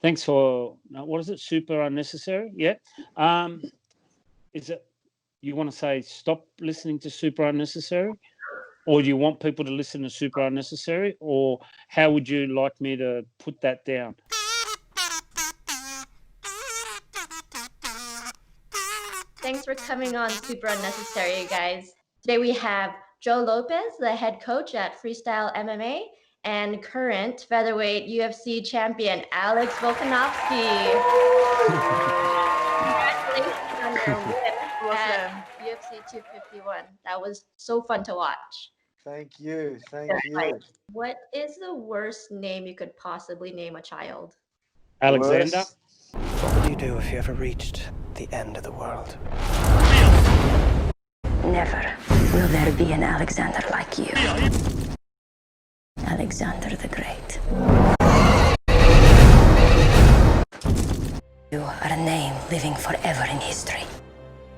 Thanks for what is it? Super unnecessary. Yeah. Is it? You want to say stop listening to super unnecessary, or do you want people to listen to super unnecessary, or how would you like me to put that down? Thanks for coming on Super Unnecessary, you guys. Today we have Joe Lopez, the head coach at Freestyle MMA, and current featherweight UFC champion Alex Volkanovski. Congratulations on your win at UFC 251. That was so fun to watch. Thank you. Thank you. What is the worst name you could possibly name a child? Alexander. What would you do if you ever reached the end of the world? Never will there be an Alexander like you. Alexander the Great. You are a name living forever in history.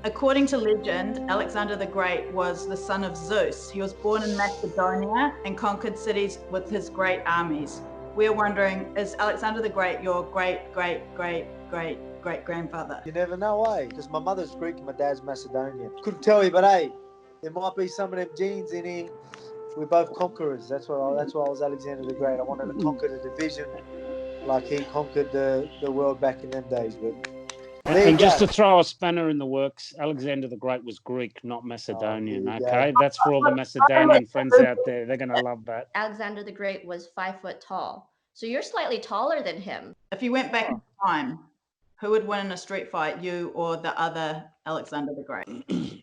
According to legend, Alexander the Great was the son of Zeus. He was born in Macedonia and conquered cities with his great armies. We're wondering, is Alexander the Great your great-great-great-great-great-grandfather? You never know, because my mother's Greek and my dad's Macedonian. Couldn't tell you, but hey, there might be some of them genes in him. We're both conquerors. That's why I was Alexander the Great. I wanted to conquer the division like he conquered the world back in them days. But and just to throw a spanner in the works, Alexander the Great was Greek, not Macedonian. Okay, that's for all the Macedonian friends out there. They're going to love that. Alexander the Great was 5 foot tall, so you're slightly taller than him. If you went back in time, who would win in a street fight, you or the other Alexander the Great?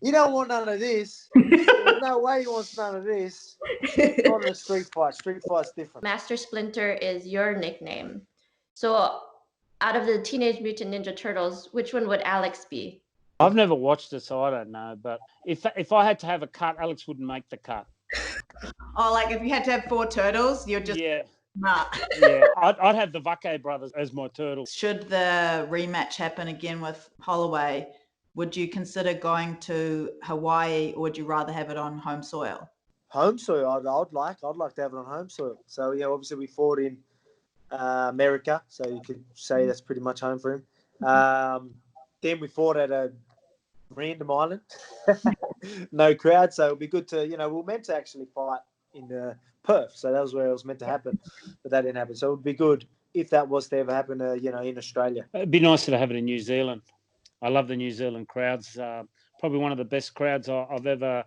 You don't want none of this. There's no way he wants none of this. Not in a street fight. Street fight's different. Master Splinter is your nickname. So out of the Teenage Mutant Ninja Turtles, which one would Alex be? I've never watched it, so I don't know. But if I had to have a cut, Alex wouldn't make the cut. Oh, like if you had to have 4 turtles, you're just... Yeah. Nah. Yeah, I'd have the Vake brothers as my turtles. Should the rematch happen again with Holloway, would you consider going to Hawaii, or would you rather have it on home soil? Home soil, I'd like to have it on home soil. So yeah, obviously we fought in America, so you could say that's pretty much home for him. Then we fought at a random island, no crowd, so it'd be good to, we were meant to actually fight in Perth, so that was where it was meant to happen, but that didn't happen. So it would be good if that was to ever happen, in Australia. It'd be nicer to have it in New Zealand. I love the New Zealand crowds. Probably one of the best crowds I've ever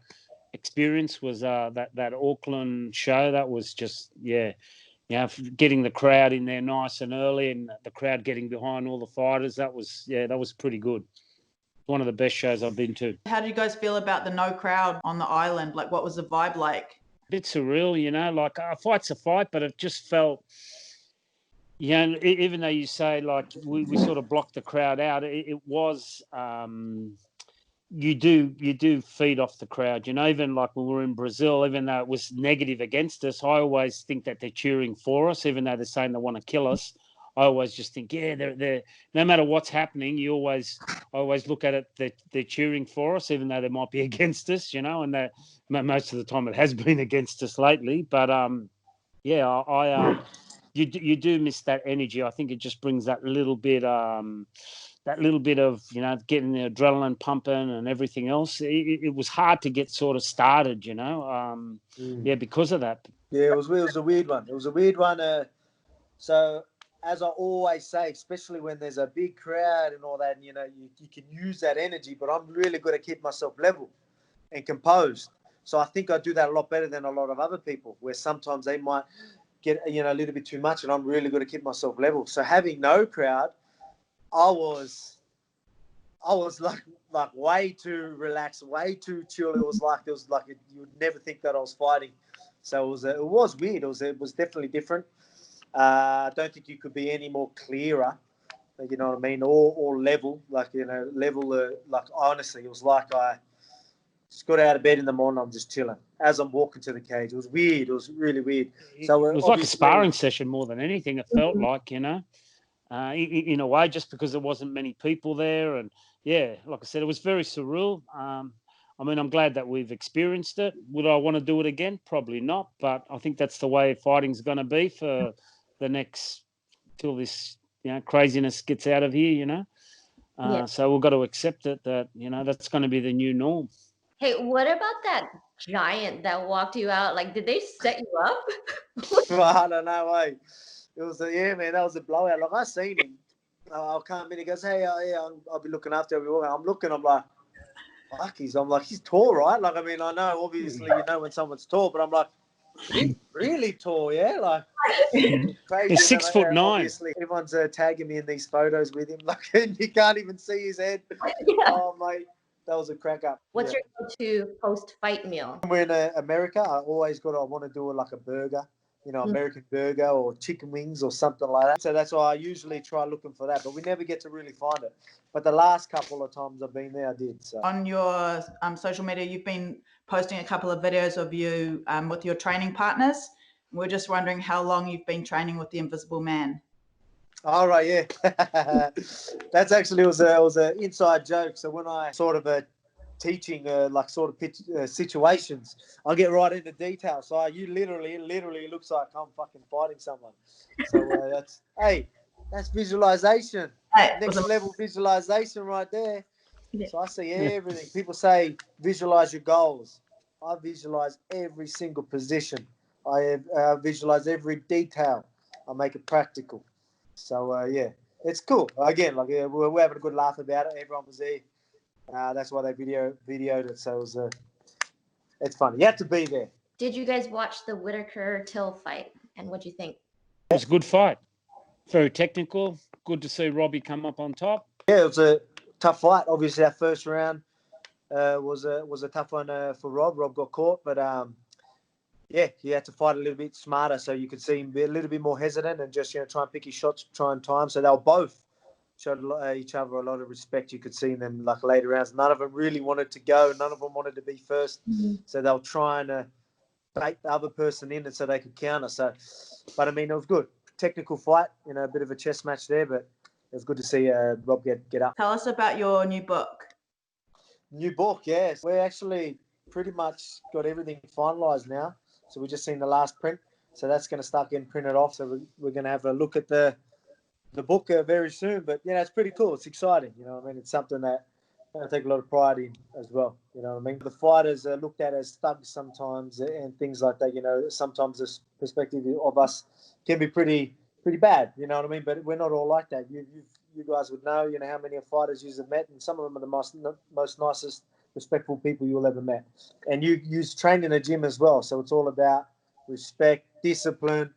experienced was that Auckland show. That was just, getting the crowd in there nice and early, and the crowd getting behind all the fighters. That was pretty good. One of the best shows I've been to. How did you guys feel about the no crowd on the island? Like, what was the vibe like? Bit surreal, like a fight's a fight, but it just felt, even though you say like we sort of blocked the crowd out, it was, you do feed off the crowd, even like when we were in Brazil, even though it was negative against us, I always think that they're cheering for us, even though they're saying they want to kill us. I always just think, they're no matter what's happening, I always look at it, they're cheering for us, even though they might be against us, and that most of the time it has been against us lately. But you do miss that energy. I think it just brings that little bit of, getting the adrenaline pumping and everything else. It was hard to get sort of started, because of that. Yeah, it was a weird one. It was a weird one. So, as I always say, especially when there's a big crowd and all that, you can use that energy, but I'm really good at keeping myself level and composed. So I think I do that a lot better than a lot of other people, where sometimes they might get, a little bit too much, and I'm really good at keeping myself level. So having no crowd, I was like way too relaxed, way too chill. It was like you would never think that I was fighting. So it was weird. It was definitely different. I don't think you could be any more clearer, you know what I mean, or level, like honestly, it was like I just got out of bed in the morning, I'm just chilling as I'm walking to the cage. It was weird. It was really weird. So it was like a sparring session more than anything. It felt like, in a way, just because there wasn't many people there, and like I said, it was very surreal. I'm glad that we've experienced it. Would I want to do it again? Probably not, but I think that's the way fighting's going to be for the next till this craziness gets out of here, Yeah. So we've got to accept it that, that's going to be the new norm. Hey, what about that giant that walked you out? Like, did they set you up? I don't know, eh? It was man, that was a blowout. Like, I seen him. I'll come in. He goes, "Hey, I'll be looking after everyone." I'm looking. I'm like, "Fuck, he's." I'm like, "He's tall, right?" Like, I mean, I know obviously when someone's tall, but I'm like, "He's really tall, yeah." Like, crazy. He's 6'9". Obviously, everyone's tagging me in these photos with him. Like, and you can't even see his head. Yeah. Oh, mate, that was a crack up. What's your go-to post-fight meal? When we're in America, I want to do like a burger, American burger or chicken wings or something like that. So that's why I usually try looking for that, but we never get to really find it. But the last couple of times I've been there, I did. So. On your social media, you've been posting a couple of videos of you with your training partners. We're just wondering how long you've been training with the Invisible Man. All right, yeah. That's actually was an inside joke. So when I sort of teaching situations, I'll get right into detail. So you literally it looks like I'm fucking fighting someone. So that's visualization. Next level visualization right there. Yeah. So I see everything. People say visualize your goals. I visualize every single position. I visualize every detail. I make it practical. So it's cool. Again, we're having a good laugh about it. Everyone was there. That's why they videoed it. So it's fun. You have to be there. Did you guys watch the Whitaker-Till fight? And what do you think? It was a good fight. Very technical. Good to see Robbie come up on top. Yeah, it was a tough fight. Obviously, that first round was a tough one for Rob. Rob got caught, but he had to fight a little bit smarter, so you could see him be a little bit more hesitant and just try and pick his shots, try and time. So they were both showed each other a lot of respect. You could see in them like later rounds. None of them really wanted to go. None of them wanted to be first. Mm-hmm. So they were trying to bait the other person in, and so they could counter. So, but I mean, it was good. Technical fight, a bit of a chess match there, but it was good to see Rob get up. Tell us about your new book. New book, yes. We're actually pretty much got everything finalised now. So we've just seen the last print. So that's going to start getting printed off. So we're going to have a look at the book very soon. But, it's pretty cool. It's exciting. It's something that I take a lot of pride in as well. The fighters are looked at as thugs sometimes and things like that. Sometimes the perspective of us can be pretty bad. But we're not all like that. You guys would know, how many fighters you've met. And some of them are the most nicest, respectful people you'll ever met. And you train in a gym as well. So it's all about respect, discipline.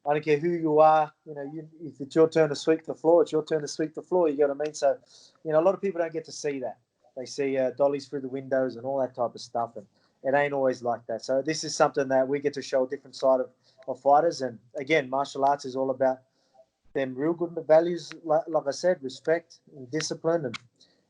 I don't care who you are. If it's your turn to sweep the floor, it's your turn to sweep the floor. You know what I mean? So, a lot of people don't get to see that. They see dollies through the windows and all that type of stuff. And it ain't always like that. So this is something that we get to show a different side of fighters. And again, martial arts is all about them real good values, like I said, respect and discipline.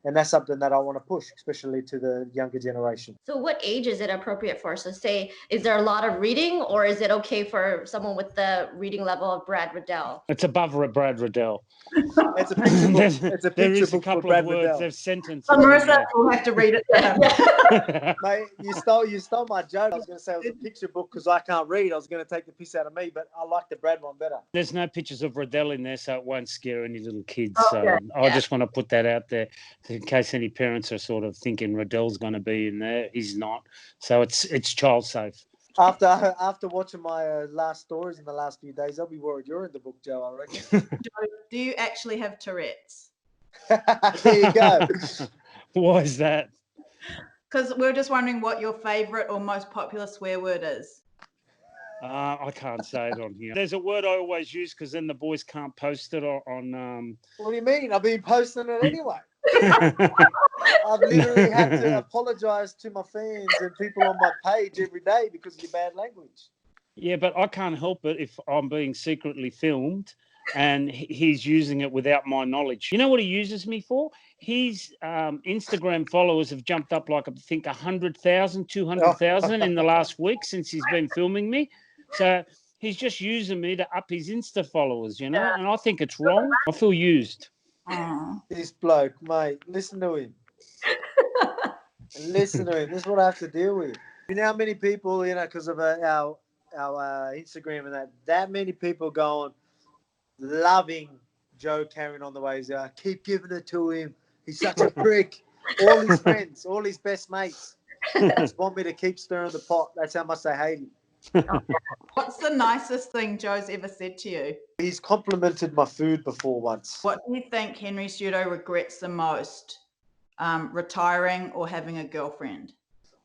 And that's something that I want to push, especially to the younger generation. So what age is it appropriate for? So say, is there a lot of reading, or is it okay for someone with the reading level of Brad Riddell? It's above Brad Riddell. It's a picture book. It's a picture book for Brad Riddell. There's sentences. Marissa will have to read it. Mate, you stole my joke. I was going to say it was a picture book because I can't read. I was going to take the piss out of me, but I like the Brad one better. There's no pictures of Riddell in there, so it won't scare any little kids. So I just want to put that out there in case any parents are sort of thinking Riddell's going to be in there. He's not. So it's child safe. After watching my last stories in the last few days, I'll be worried you're in the book, Joe, I reckon. Do you actually have Tourette's? There you go. Why is that? Because we're just wondering what your favourite or most popular swear word is. I can't say it on here. There's a word I always use because then the boys can't post it on. What do you mean? I've been posting it anyway. I've literally had to apologise to my fans and people on my page every day because of your bad language. Yeah, but I can't help it if I'm being secretly filmed and he's using it without my knowledge. You know what he uses me for? His Instagram followers have jumped up like, I think, 100,000, 200,000 in the last week since he's been filming me. So he's just using me to up his Insta followers, and I think it's wrong. I feel used. This bloke, mate, listen to him. Listen to him. This is what I have to deal with. You know how many people, because of our Instagram and that many people going, loving Joe carrying on the way. He's like, keep giving it to him. He's such a prick. All his friends, all his best mates just want me to keep stirring the pot. That's how much they hate him. What's the nicest thing Joe's ever said to you? He's complimented my food before once. What do you think Henry Cejudo regrets the most? Retiring or having a girlfriend?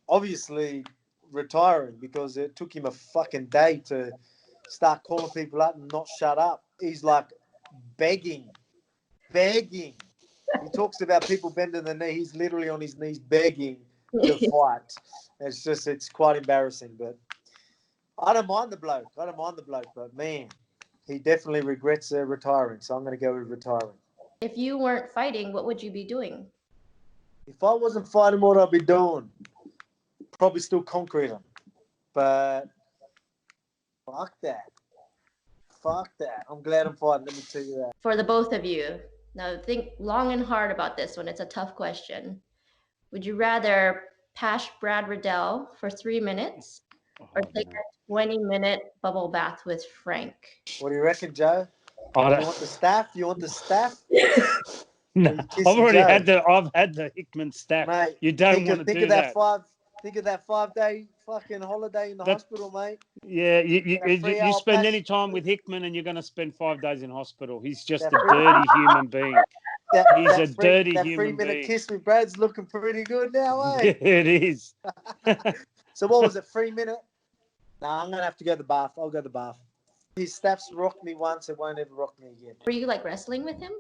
Obviously retiring, because it took him a fucking day to start calling people up and not shut up. He's like begging. He talks about people bending the knee. He's literally on his knees begging to fight. It's quite embarrassing, but I don't mind the bloke, but man, he definitely regrets retiring. So I'm going to go with retiring. If you weren't fighting, what would you be doing? If I wasn't fighting, what I'd be doing? Probably still concreting. But fuck that. I'm glad I'm fighting, let me tell you that. For the both of you, now think long and hard about this one. It's a tough question. Would you rather pass Brad Riddell for 3 minutes or take a 20-minute bubble bath with Frank? What do you reckon, Joe? You want the staff? No, I've had the Hickman staff. Mate, you don't want to do that. Think of that 5-day fucking holiday in the hospital, mate. Yeah, you spend any time with Hickman and you're going to spend 5 days in hospital. He's just a dirty human being. He's a dirty human being. That 3-minute kiss with Brad's looking pretty good now, eh? Yeah, it is. So what was it, 3 minute? Nah, I'm going to have to go to the bath. I'll go to the bath. His staff's rocked me once. It won't ever rock me again. Were you like wrestling with him?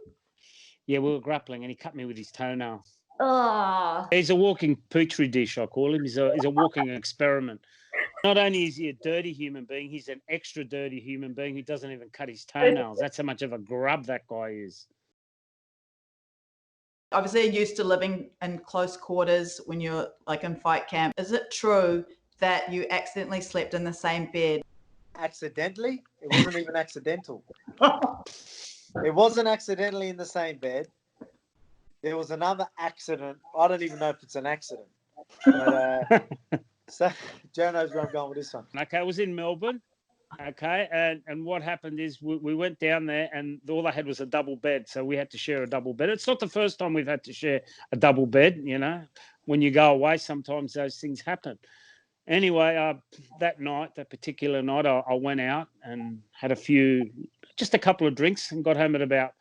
Yeah, we were grappling and he cut me with his toenail. Oh. He's a walking petri dish, I call him. He's a walking experiment. Not only is he a dirty human being, he's an extra dirty human being who doesn't even cut his toenails. That's how much of a grub that guy is. Obviously, you're used to living in close quarters when you're like in fight camp. Is it true that you accidentally slept in the same bed? Accidentally? It wasn't even accidental. It wasn't accidentally in the same bed. There was another accident. I don't even know if it's an accident. But, so Joe knows where I'm going with this one. Okay, I was in Melbourne. Okay, and what happened is we went down there and all I had was a double bed, so we had to share a double bed. It's not the first time we've had to share a double bed, you know. When you go away, sometimes those things happen. Anyway, that particular night, I went out and had just a couple of drinks and got home at about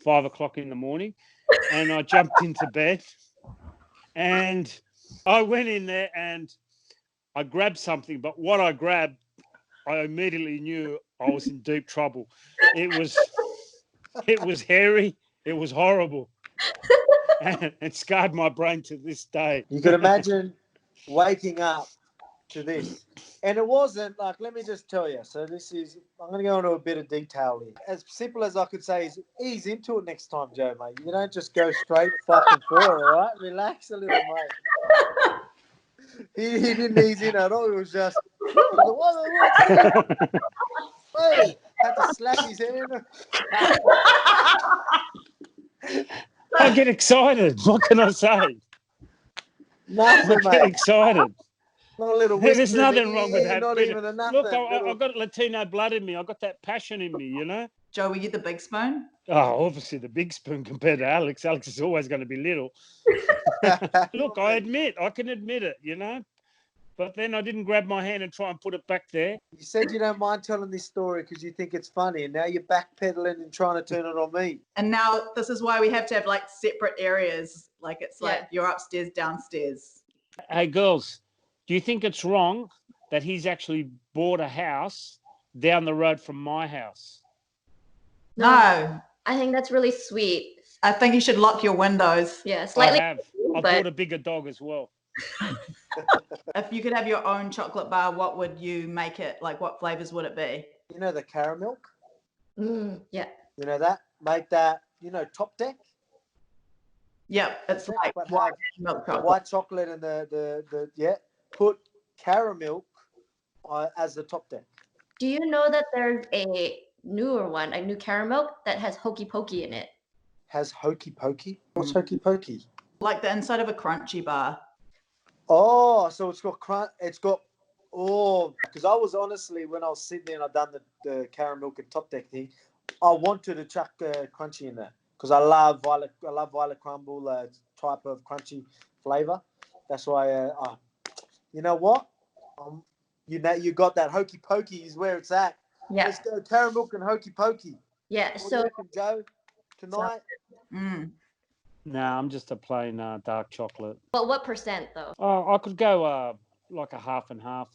5 o'clock in the morning. And I jumped into bed and I went in there and I grabbed something. But what I grabbed, I immediately knew I was in deep trouble. It was hairy. It was horrible. And it scarred my brain to this day. You can imagine waking up to this. And it wasn't like, let me just tell you. So I'm going to go into a bit of detail here. As simple as I could say is ease into it next time, Joe, mate. You don't just go straight fucking for it, all right? Relax a little, mate. He didn't ease in at all. It was just, hey, had to slap his hand. I get excited. What can I say? Nothing, I get excited. Not a little There's nothing wrong with that. Not even a nothing. Look, I've got Latino blood in me. I've got that passion in me, you know? Joe, were you the big spoon? Oh, obviously the big spoon compared to Alex. Alex is always going to be little. Look, I can admit it, you know? But then I didn't grab my hand and try and put it back there. You said you don't mind telling this story because you think it's funny, and now you're backpedaling and trying to turn it on me. And now this is why we have to have like separate areas. Like it's like you're upstairs, downstairs. Hey, girls, do you think it's wrong that he's actually bought a house down the road from my house? No. I think that's really sweet. I think you should lock your windows. Yeah, slightly. I bought a bigger dog as well. If you could have your own chocolate bar, what would you make it? Like what flavors would it be? You know the caramel? Yeah. You know that? Make that, top deck? Yep, it's like white milk chocolate. White chocolate and put caramel as the top deck. Do you know that there's a newer one, a new caramel that has hokey pokey in it? Has hokey pokey? What's hokey pokey? Like the inside of a crunchy bar. Oh, so it's got because I was honestly, when I was sitting there and I done the caramel and top deck thing, I wanted to chuck crunchy in there because I love violet crumble type of crunchy flavor. That's why. You know what? You got that hokey pokey is where it's at. Yeah. Let's go caramel and hokey pokey. Yeah. What do you So reckon, Joe? Tonight? Nah, I'm just a plain dark chocolate. but what percent though? Oh, I could go like a half and half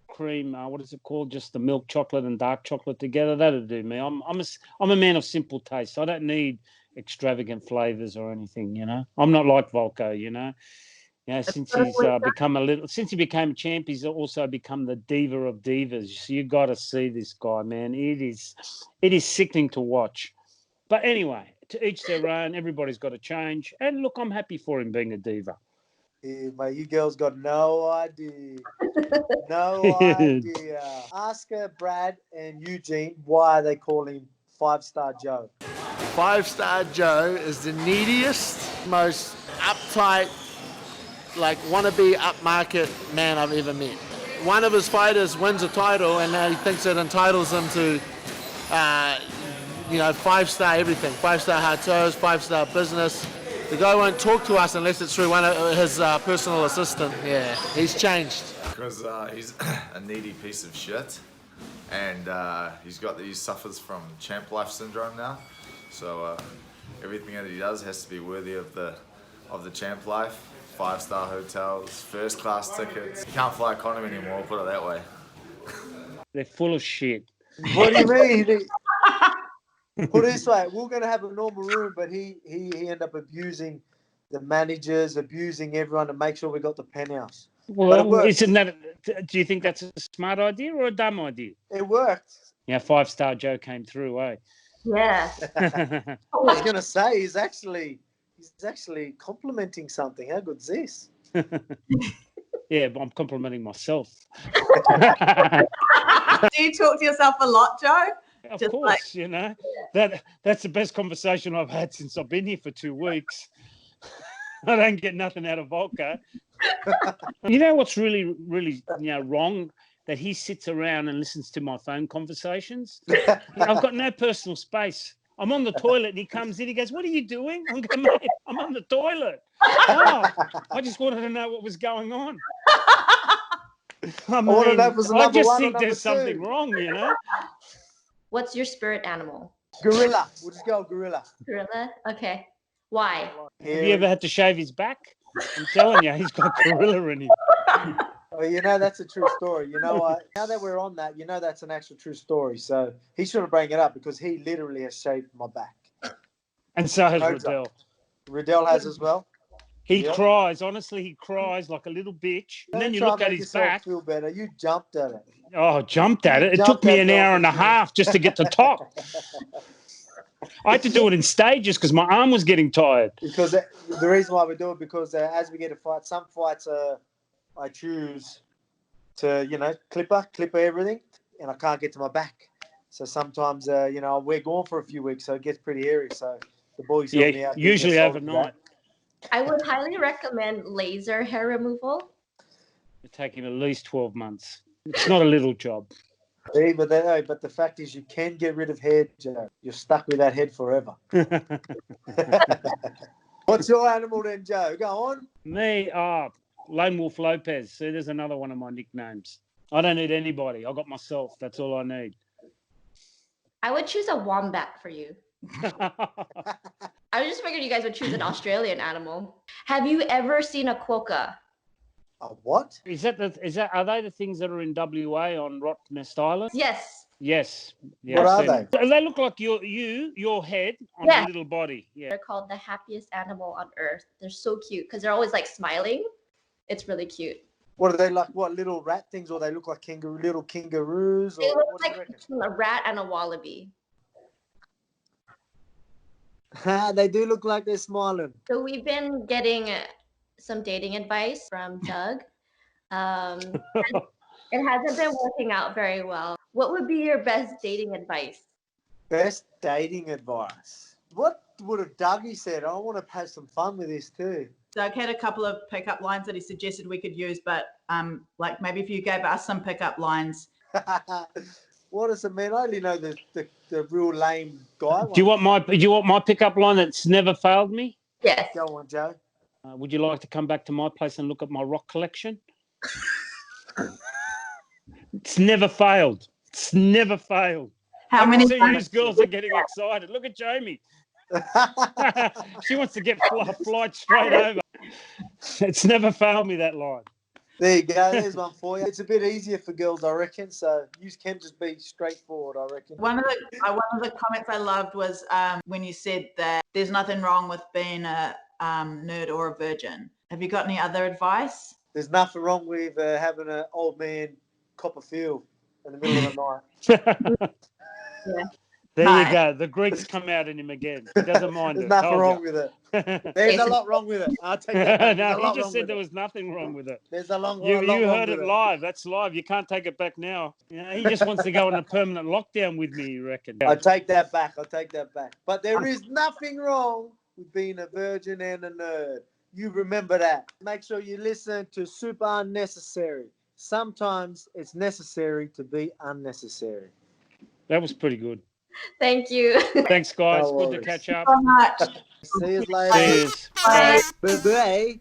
cream. What is it called? Just the milk chocolate and dark chocolate together. That'd do me. I'm a man of simple taste. I don't need extravagant flavors or anything. You know, I'm not like Volko. You know, since he became champ, he's also become the diva of divas. You got to see this guy, man. It is sickening to watch. But anyway, to each their own. Everybody's got to change. And look, I'm happy for him being a diva. Yeah, mate, you girls got no idea. No idea. Ask Brad and Eugene why they call him 5-Star Joe. 5-Star Joe is the neediest, most uptight, like wannabe upmarket man I've ever met. One of his fighters wins a title and now he thinks it entitles him to 5-star everything, 5-star hotels, 5-star business. The guy won't talk to us unless it's through one of his personal assistant. Yeah, he's changed. Because he's a needy piece of shit, and he suffers from champ life syndrome now. So everything that he does has to be worthy of the champ life. 5-star hotels, first class tickets. You can't fly economy anymore. Put it that way. They're full of shit. What do you mean? Put it this way, we're going to have a normal room, but he ended up abusing the managers, abusing everyone to make sure we got the penthouse. Well, isn't that? Do you think that's a smart idea or a dumb idea? It worked. Yeah, 5-Star Joe came through, eh? Yeah. I was going to say he's actually complimenting something. How good's this? Yeah, but I'm complimenting myself. Do you talk to yourself a lot, Joe? Of Just course, you know, that's the best conversation I've had since I've been here for 2 weeks. I don't get nothing out of Volka. You know what's really, really, wrong? That he sits around and listens to my phone conversations. I've got no personal space. I'm on the toilet and he comes in, he goes, "What are you doing?" I'm going, "Mate, I'm on the toilet." Oh, I just wanted to know what was going on. I just think there's something wrong, you know? What's your spirit animal? Gorilla. We'll just go gorilla. Gorilla? Okay. Why? Have you ever had to shave his back? I'm telling you, he's got gorilla in him. Well, that's a true story. You know what? Now that we're on that, that's an actual true story. So he shouldn't bring it up because he literally has shaved my back. And so has Riddell. Riddell has as well. He cries. Honestly, he cries like a little bitch. And then you look at his back. Feel better. You jumped at it. Oh, jumped at it. It took me an hour and a half just to get to top. I had to do it in stages because my arm was getting tired. Because the reason why we do it, because as we get a fight, some fights I choose to, clipper everything, and I can't get to my back. So sometimes, we're gone for a few weeks, so it gets pretty hairy. So the boys help me out. Usually overnight. I would highly recommend laser hair removal. It'll take him at least 12 months. It's not a little job. See, but the fact is you can get rid of hair, Joe. You're stuck with that head forever. What's your animal then, Joe? Go on. Me, Lone Wolf Lopez. See, there's another one of my nicknames. I don't need anybody. I got myself. That's all I need. I would choose a wombat for you. I just figured you guys would choose an Australian animal. Have you ever seen a quokka? A what? Are they the things that are in WA on Rottnest Island? Yes. Yes. Yeah, what are they? They look like your head on a little body. Yeah. They're called the happiest animal on earth. They're so cute because they're always like smiling. It's really cute. What are they like? What, little rat things, or they look like little kangaroos? They look like a rat and a wallaby. They do look like they're smiling. So we've been getting some dating advice from Doug. It hasn't been working out very well. What would be your best dating advice? Best dating advice. What would have Dougie said? I want to have some fun with this too. Doug had a couple of pickup lines that he suggested we could use, but maybe if you gave us some pickup lines. What does it mean? I only know the real lame guy one. Do you want my pickup line that's never failed me? Yes. Go on, Joe. Would you like to come back to my place and look at my rock collection? It's never failed. It's never failed. How I many can see times? you girls are getting excited. Look at Jamie. She wants to get a flight straight over. It's never failed me, that line. There you go. There's one for you. It's a bit easier for girls, I reckon. So you can just be straightforward, I reckon. One of the comments I loved was when you said that there's nothing wrong with being a nerd or a virgin. Have you got any other advice? There's nothing wrong with having an old man cop a feel in the middle of the night. Yeah. There you go. The Greeks come out in him again. He doesn't mind There's it. nothing Told wrong ya. with it. There's a lot wrong with it. I'll take that back. There's No, a lot he just wrong said with there it. was nothing wrong with it. There's a lot You wrong heard with it it. live. That's live. You can't take it back now. You know, he just wants to go on a permanent lockdown with me, you reckon? I take that back. I'll take that back. But there is nothing wrong with being a virgin and a nerd. You remember that. Make sure you listen to Super Unnecessary. Sometimes it's necessary to be unnecessary. That was pretty good. Thank you. Thanks, guys. No Good to worries. catch up. So much. See you later. Cheers. Bye. Bye-bye.